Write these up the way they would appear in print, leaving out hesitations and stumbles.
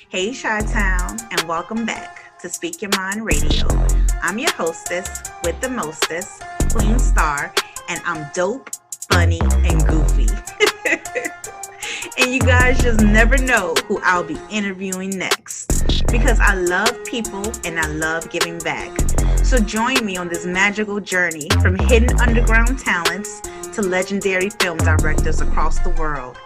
Hey, Chi-Town, and welcome back to Speak Your Mind Radio. I'm your hostess with the mostest, Queen Star, and I'm dope, funny, and goofy. And you guys just never know who I'll be interviewing next because I love people and I love giving back. So join me on this magical journey from hidden underground talents to legendary film directors across the world.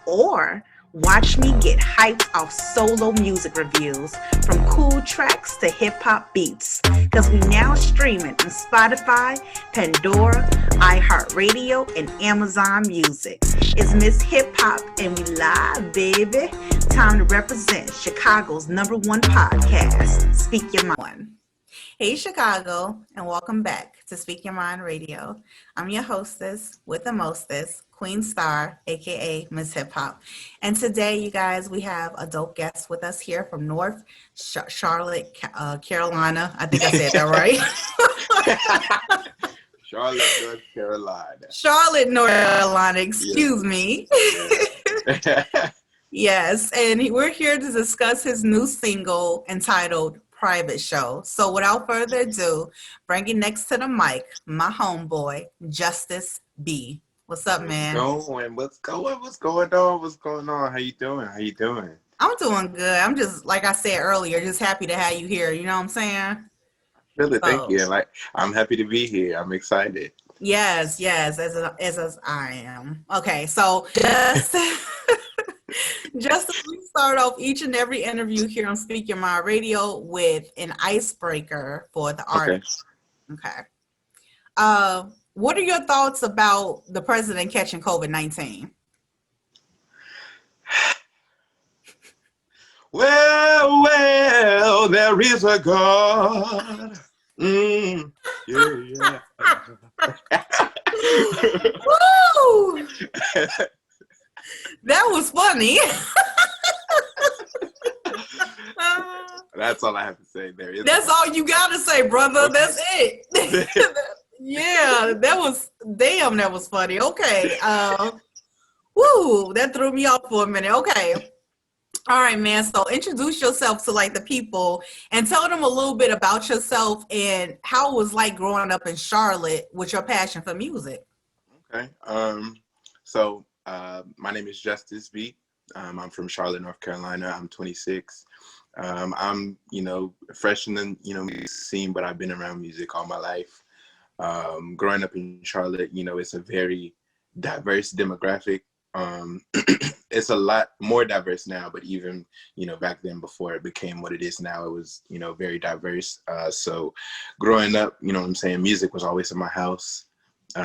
Or watch me get hyped off solo music reviews from cool tracks to hip-hop beats because we now streaming on Spotify, Pandora, iHeartRadio, and Amazon Music. It's Miss Hip Hop and we live, baby. Time to represent Chicago's #1 podcast, Speak Your Mind. Hey, Chicago, and welcome back to Speak Your Mind Radio. I'm your hostess with the mostest, Queen Star, aka Miss Hip Hop. And today, you guys, we have a dope guest with us here from North Charlotte, Carolina. I think I said that right. Charlotte, North Carolina. Charlotte, North Carolina, excuse me. Yeah. Yes, and we're here to discuss his new single entitled Private Show. So without further ado, bringing next to the mic, my homeboy, Justice B. What's up, man? What's going on? How you doing? I'm doing good. I'm just, like I said earlier, just happy to have you here. You know what I'm saying? Really, thank you. I'm happy to be here. I'm excited. Yes, as I am. Okay, so just we start off each and every interview here on Speak Your Mind Radio with an icebreaker for the artist. Okay. What are your thoughts about the president catching COVID-19? Well, there is a God. Yeah. Woo! That was funny. That's all I have to say. That's all you gotta say, brother. That's it. Yeah, that was funny. Okay. Woo, that threw me off for a minute. Okay. All right, man. So introduce yourself to the people and tell them a little bit about yourself and how it was like growing up in Charlotte with your passion for music. Okay. So my name is Justice B. I'm from Charlotte, North Carolina. I'm 26. I'm, fresh in the, music scene, but I've been around music all my life. Growing up in Charlotte, it's a very diverse demographic. It's a lot more diverse now, but even, back then before it became what it is now, it was, very diverse. So growing up, music was always in my house.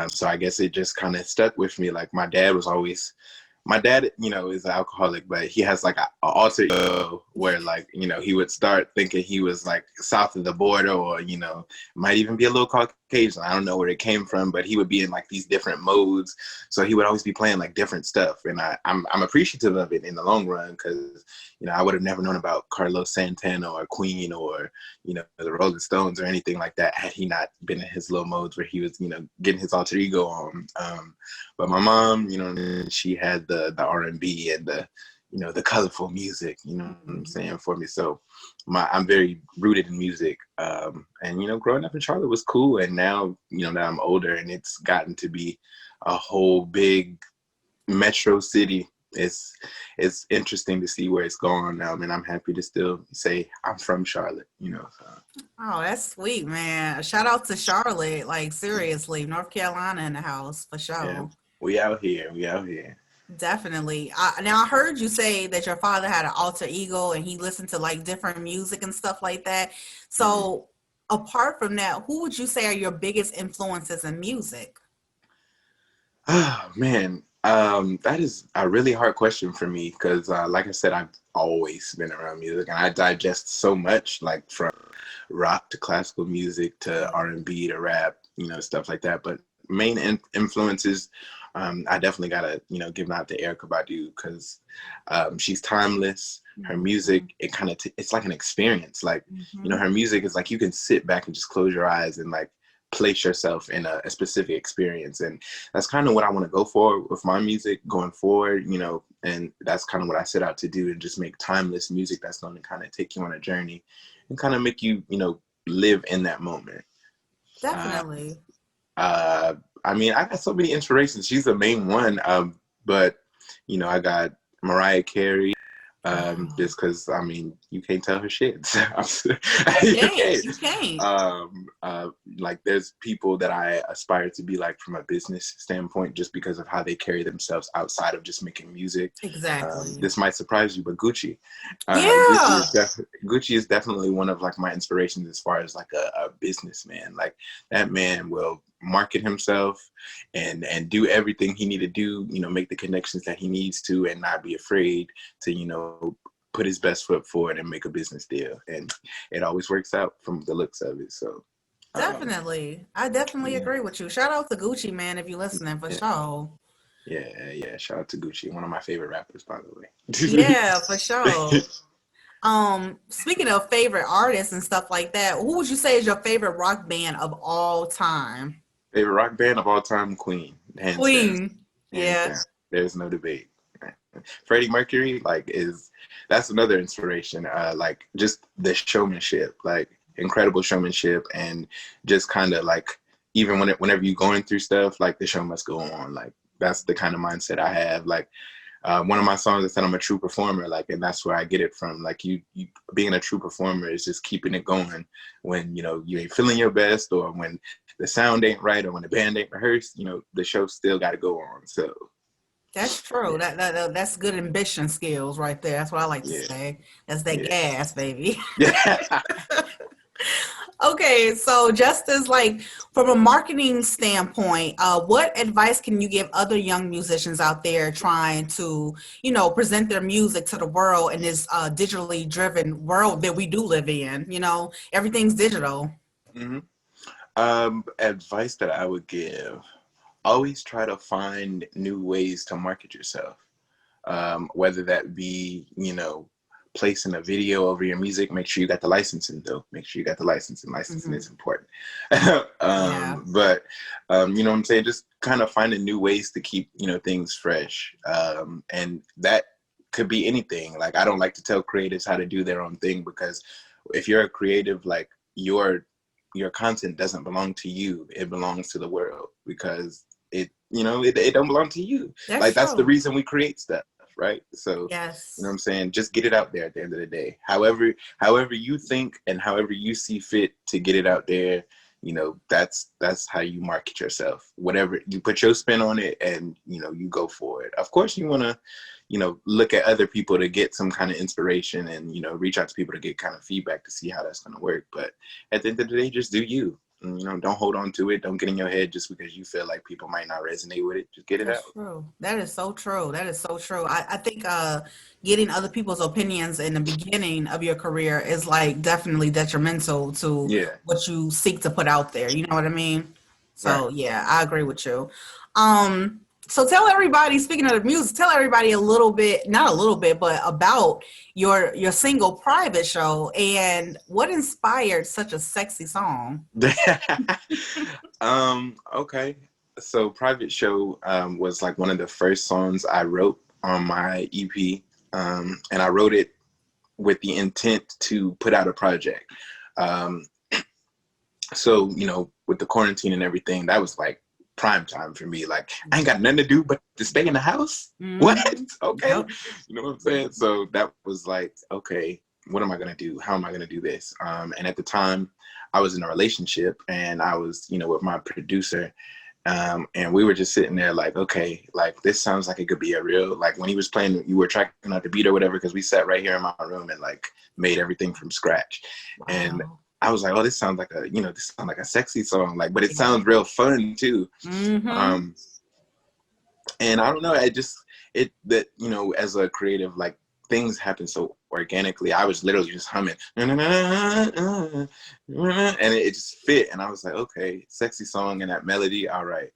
So I guess it just kind of stuck with me. My dad, is an alcoholic, but he has an alter ego where he would start thinking he was south of the border or, might even be a little Caucasian. I don't know where it came from, but he would be in these different modes. So he would always be playing different stuff. And I'm appreciative of it in the long run because, I would have never known about Carlos Santana or Queen or, the Rolling Stones or anything like that had he not been in his little modes where he was, getting his alter ego on. But my mom, she had the R&B and the colorful music, what I'm saying, for me. So I'm very rooted in music. And, growing up in Charlotte was cool. And now, that I'm older and it's gotten to be a whole big metro city, it's interesting to see where it's going now. And I'm happy to still say I'm from Charlotte, So. Oh, that's sweet, man. Shout out to Charlotte. Seriously, North Carolina in the house for sure. Yeah, we out here. Definitely. Now I heard you say that your father had an alter ego and he listened to different music and stuff like that. So apart from that, who would you say are your biggest influences in music? Oh man, that is a really hard question for me because like I said, I've always been around music and I digest so much from rock to classical music to R&B to rap, stuff like that. But main influences, I definitely gotta, give out to Erykah Badu because she's timeless. Her music, it's like an experience. Her music is you can sit back and just close your eyes and place yourself in a specific experience. And that's kind of what I want to go for with my music going forward, you know, and that's kind of what I set out to do, and just make timeless music that's going to kind of take you on a journey and kind of make you, you know, live in that moment. Definitely. I mean, I got so many inspirations. She's the main one, but you know, I got Mariah Carey. Just because, I mean, you can't tell her shit. You can't. Like, there's people that I aspire to be like from a business standpoint, just because of how they carry themselves outside of just making music. Exactly. This might surprise you, but Gucci. Yeah. Gucci is definitely one of like my inspirations as far as like a businessman. Like, that man will market himself and do everything he need to do, you know, make the connections that he needs to, and not be afraid to, you know, put his best foot forward and make a business deal. And it always works out from the looks of it. So definitely. I definitely agree with you. Shout out to Gucci, man, if you're listening, for sure. Yeah. Shout out to Gucci, one of my favorite rappers, by the way. Yeah, for sure. Speaking of favorite artists and stuff like that, who would you say is your favorite rock band of all time? Favorite rock band of all time, Queen. Queen. Yeah. There's no debate. Freddie Mercury, like, that's another inspiration. Like, just the showmanship, like incredible showmanship, and just kind of like, even whenever you're going through stuff, like, the show must go on. Like, that's the kind of mindset I have. Like, one of my songs, I said I'm a true performer, like, and that's where I get it from. Like, you being a true performer is just keeping it going when, you know, you ain't feeling your best, or when the sound ain't right, or when the band ain't rehearsed, you know, the show still got to go on. So that's true. That's good ambition skills right there. That's what I like to say. That's that gas, baby. Yeah. Okay, so just as like from a marketing standpoint, what advice can you give other young musicians out there trying to, you know, present their music to the world in this digitally driven world that we do live in? You know, everything's digital. Mm-hmm. Advice that I would give: always try to find new ways to market yourself. Whether that be, you know, placing a video over your music. Make sure you got the licensing, though. Make sure you got the licensing. Licensing is important. But you know what I'm saying? Just kind of finding new ways to keep, you know, things fresh. And that could be anything. Like, I don't like to tell creatives how to do their own thing, because if you're a creative, like, your content doesn't belong to you. It belongs to the world, because it, you know, it don't belong to you. That's the reason we create stuff. Right? So, yes. You know what I'm saying? Just get it out there at the end of the day. However you think and however you see fit to get it out there, you know, that's how you market yourself. Whatever, you put your spin on it, and, you know, you go for it. Of course, you want to, you know, look at other people to get some kind of inspiration, and, you know, reach out to people to get kind of feedback to see how that's going to work. But at the end of the day, just do you. And, you know, don't hold on to it. Don't get in your head just because you feel like people might not resonate with it. Just get it out. True. That is so true. That is so true. I think getting other people's opinions in the beginning of your career is like definitely detrimental to what you seek to put out there. You know what I mean? So yeah, I agree with you. So tell everybody, speaking of the music, tell everybody a little bit, not a little bit, but about your single Private Show, and what inspired such a sexy song. Okay. So Private Show was like one of the first songs I wrote on my EP. And I wrote it with the intent to put out a project. So, you know, with the quarantine and everything, that was like prime time for me. Like, I ain't got nothing to do but to stay in the house. What? Okay. Yep. You know what I'm saying? So that was like, okay, what am I going to do? How am I going to do this? And at the time I was in a relationship, and I was, you know, with my producer, and we were just sitting there like, okay, like, this sounds like it could be a real, like, when he was playing, you were tracking out the beat or whatever, because we sat right here in my room and like made everything from scratch. Wow. And I was like, oh, this sounds like a sexy song, like, but it sounds real fun too. Mm-hmm. And I don't know, that, you know, as a creative, like, things happen so organically. I was literally just humming, and it just fit. And I was like, okay, sexy song and that melody, all right.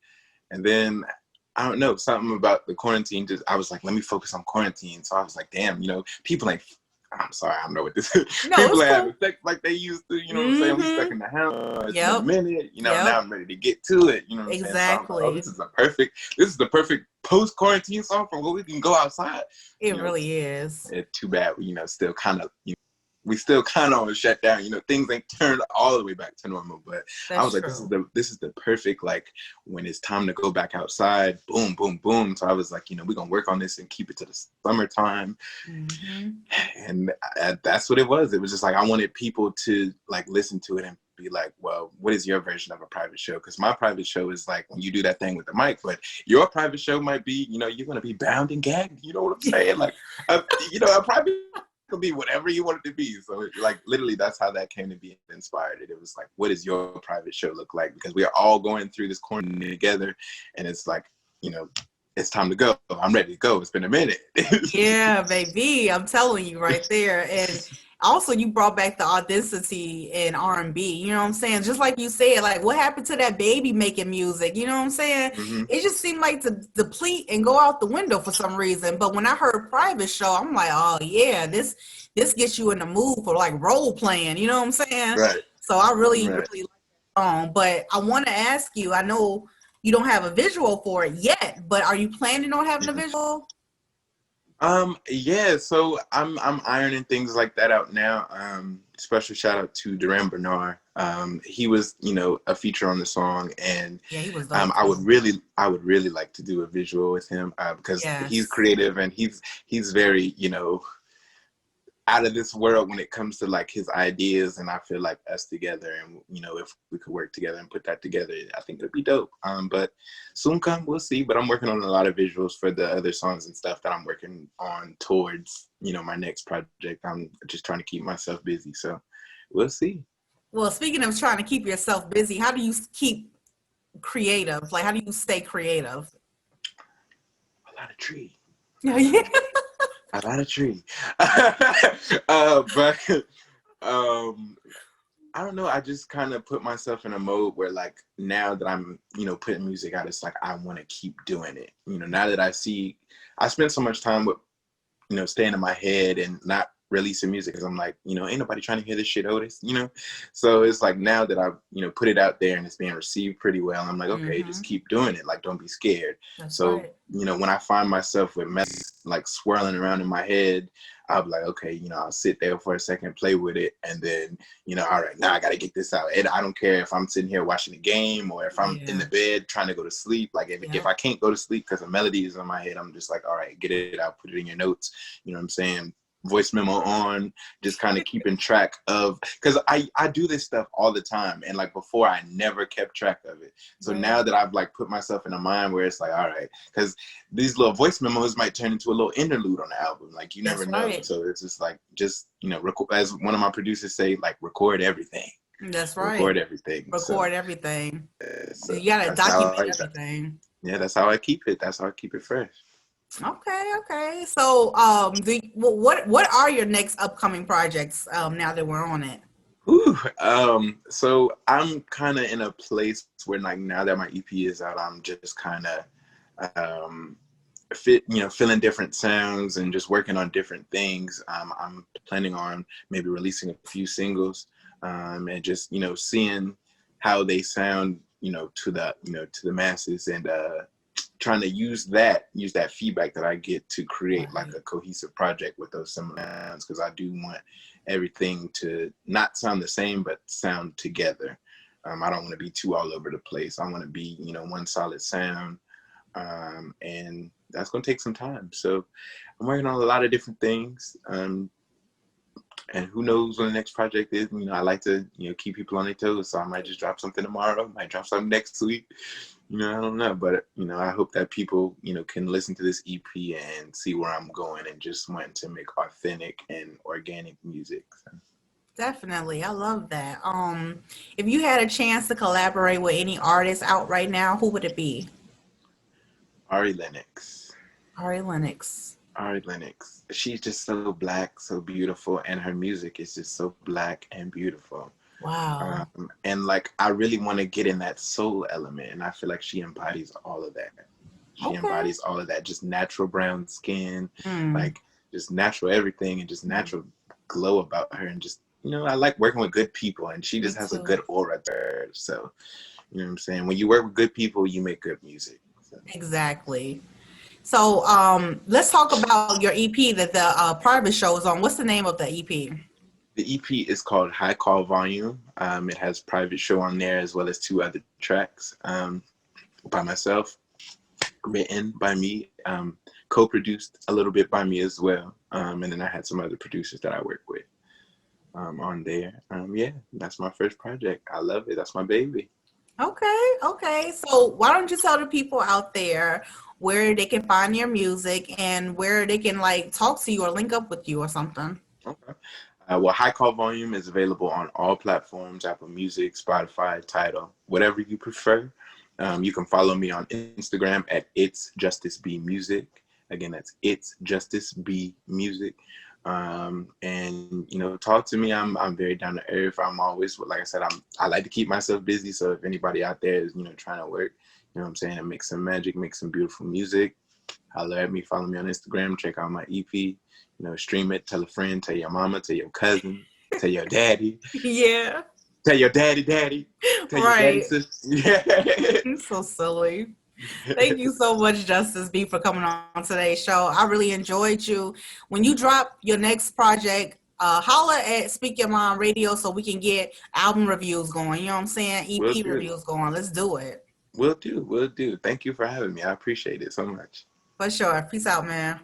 And then, I don't know, something about the quarantine, I was like, let me focus on quarantine. So I was like, damn, you know, people ain't I'm sorry, I don't know what this is. No, People it's are having cool. sex like they used to, you know what I'm saying? We stuck in the house, it's been a minute, you know, now I'm ready to get to it, you know what I'm saying? So I'm like, oh, this is the perfect post-quarantine song from where we can go outside. It You know, really is. it's too bad, you know, still kind of, you know, we still kind of on shut down, you know, things ain't turned all the way back to normal, but That's I was like, true. this is the perfect, like, when it's time to go back outside, boom, boom, boom. So I was like, you know, we're going to work on this and keep it to the summertime. Mm-hmm. And that's what it was. It was just like, I wanted people to like listen to it and be like, well, what is your version of a private show? Because my private show is like when you do that thing with the mic, but your private show might be, you know, you're going to be bound and gagged. You know what I'm saying? Like, you know, a private could be whatever you want it to be. So like literally that's how that came to be inspired. It was like, what does your private show look like? Because we are all going through this quarantine together, and it's like, you know, it's time to go. I'm ready to go. It's been a minute. Yeah, baby, I'm telling you right there. And also you brought back the authenticity in R&B, you know what I'm saying? Just like you said, like what happened to that baby making music, you know what I'm saying? Mm-hmm. It just seemed like to deplete and go out the window for some reason. But when I heard private show, I'm like, oh yeah, this gets you in the mood for like role playing, you know what I'm saying? Right. So I really, Right. really like that song. But I want to ask you, I know you don't have a visual for it yet, but are you planning on having a visual? Yeah, so I'm ironing things like that out now. Special shout out to Duran Bernard. He was, you know, a feature on the song, and Yeah, he was dope. I would really like to do a visual with him because he's creative and he's very, you know, out of this world when it comes to like his ideas, and I feel like us together, and you know, if we could work together and put that together, I think it'd be dope. But soon come, we'll see. But I'm working on a lot of visuals for the other songs and stuff that I'm working on towards, you know, my next project. I'm just trying to keep myself busy, so we'll see. Well, speaking of trying to keep yourself busy, how do you keep creative? Like, how do you stay creative? A lot of tree. Yeah. A lot of tree. But I don't know. I just kind of put myself in a mode where, like, now that I'm, you know, putting music out, it's like I want to keep doing it. You know, now that I spend so much time with, you know, staying in my head and not releasing music because I'm like, you know, ain't nobody trying to hear this shit, Otis, you know? So it's like now that I've, you know, put it out there and it's being received pretty well, I'm like, okay, just keep doing it. Like, don't be scared. That's so, right. You know, when I find myself with mess like swirling around in my head, I'll be like, okay, you know, I'll sit there for a second, play with it. And then, you know, all right, now I got to get this out. And I don't care if I'm sitting here watching a game or if I'm in the bed trying to go to sleep. Like if I can't go to sleep because a melody is in my head, I'm just like, all right, get it out, put it in your notes. You know what I'm saying? Voice memo on, just kind of keeping track of, because I do this stuff all the time, and like before I never kept track of it. So now that I've like put myself in a mind where it's like, all right, because these little voice memos might turn into a little interlude on the album, like you never know. So it's just like, just, you know, as one of my producers say, like, record everything. That's right. Record everything. Record everything. So you gotta document everything. Yeah, that's how I keep it. That's how I keep it fresh. Okay. So, what are your next upcoming projects now that we're on it? So I'm kind of in a place where, like, now that my EP is out, I'm just kind of feeling different sounds and just working on different things. I'm planning on maybe releasing a few singles, and just, you know, seeing how they sound, you know, to the masses, and trying to use that feedback that I get to create like a cohesive project with those similar sounds, because I do want everything to not sound the same but sound together. I don't want to be too all over the place. I want to be, you know, one solid sound, and that's going to take some time. So I'm working on a lot of different things, and who knows when the next project is. You know, I like to, you know, keep people on their toes, so I might just drop something tomorrow, might drop something next week. You know, I don't know, but, you know, I hope that people, you know, can listen to this EP and see where I'm going, and just wanting to make authentic and organic music. So. Definitely. I love that. If you had a chance to collaborate with any artist out right now, who would it be? Ari Lennox. Ari Lennox. She's just so black, so beautiful, and her music is just so black and beautiful. Wow. And like, I really want to get in that soul element, and I feel like she embodies all of that. She embodies all of that, just natural brown skin, like just natural everything, and just natural glow about her, and just, you know, I like working with good people, and she Me just has a too. good aura to her. So, you know what I'm saying? When you work with good people, you make good music. So. Exactly. So let's talk about your EP that the private show is on. What's the name of the EP? The EP is called High Call Volume. It has Private Show on there, as well as 2 other tracks by myself, written by me, co-produced a little bit by me as well. And then I had some other producers that I work with on there. Yeah, that's my first project. I love it. That's my baby. Okay. So why don't you tell the people out there where they can find your music and where they can like talk to you or link up with you or something? Okay. Well, High Call Volume is available on all platforms: Apple Music, Spotify, Tidal, whatever you prefer. You can follow me on Instagram at It's Justice B Music. Again, that's It's Justice B Music. And, you know, talk to me. I'm very down to earth. I'm always, like I said, I like to keep myself busy. So if anybody out there is, you know, trying to work, you know what I'm saying, and make some magic, make some beautiful music, holler at me, follow me on Instagram, check out my EP, you know, stream it, tell a friend, tell your mama, tell your cousin, tell your daddy. Yeah. Tell your daddy, tell your daddy, sister. Yeah. You're so silly. Thank you so much, Justice B, for coming on today's show. I really enjoyed you. When you drop your next project, holla at Speak Your Mind Radio so we can get album reviews going. You know what I'm saying? EP reviews going. Let's do it. Will do. Thank you for having me. I appreciate it so much. For sure. Peace out, man.